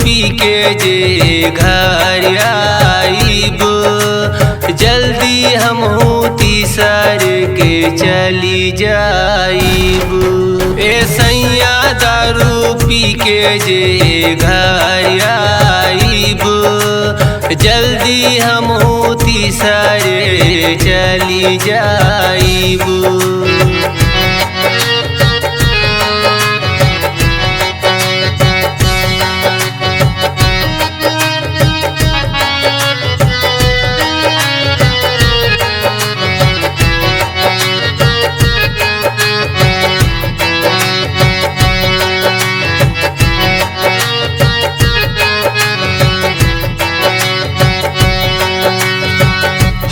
पी के जे घर आईब, जल्दी हमहू तीसर के चली जाईब। ए सैया दारू पी के जे घर आईब, जल्दी हमहू तीसर चली जाईब।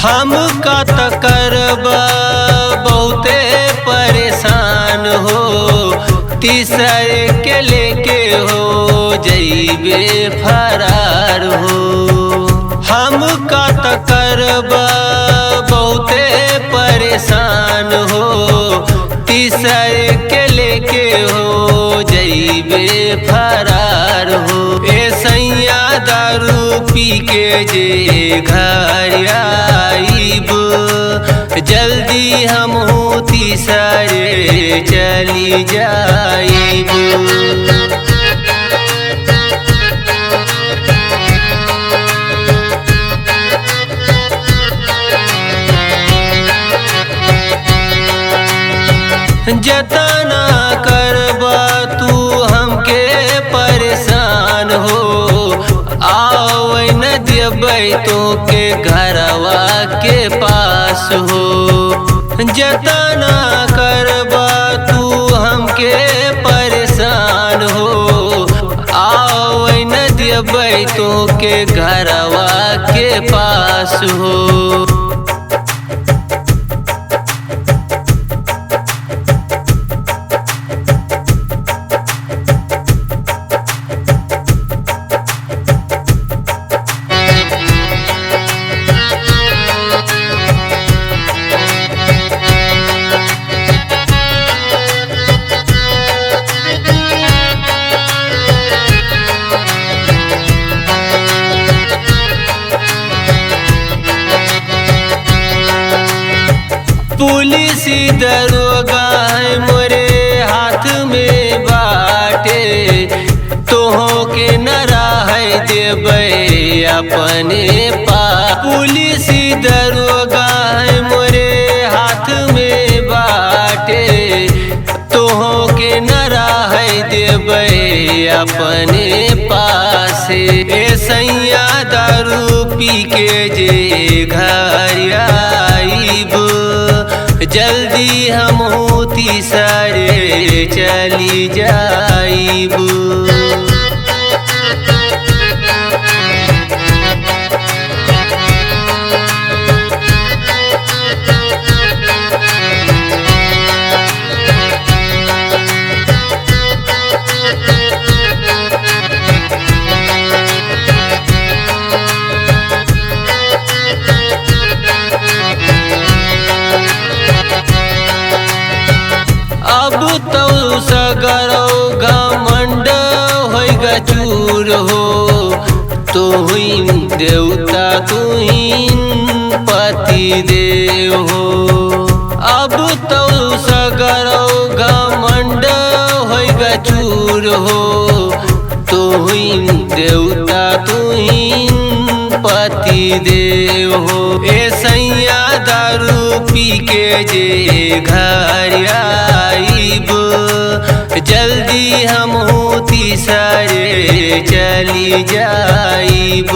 हम का करबा बहुते परेशान हो, तीसर के लेके हो जइबे फरार हो। हम का करबा बहुते परेशान हो, तीसर के लेके हो जइबे फरार हो। ए सैया दारू पी के जे घर आईब, जल्दी हमहू तीसर चली जाईब। जतना करबा तू हमके परेशान हो, आओ न देबै तो के घरवा के पास हो। जतना करबा तू हमके परेशान हो, आओ न देबै तो के घरवा के पास हो। पुलिस दरोगा है मोरे हाथ में बाटे, तोहों के न राहे देबै अपने पास। पुलिस दरोगा है मोरे हाथ में बाटे, तोहों के न राहे देबै अपने पास। ए सैया दारू पी के जे घर आईब, जल्दी हमहू तीसर चली जाईब। अब तो सगरो घमंड होइगा चूर हो, तुहिन देवता तुहिन पति देव हो। अब तो सगरो घमंड होइगा चूर हो, तुहिन देवता तुहिन पति देव हो। ए सैया दारू पी के जे घर आईब, जल्दी हमहू तीसर चली जाईब।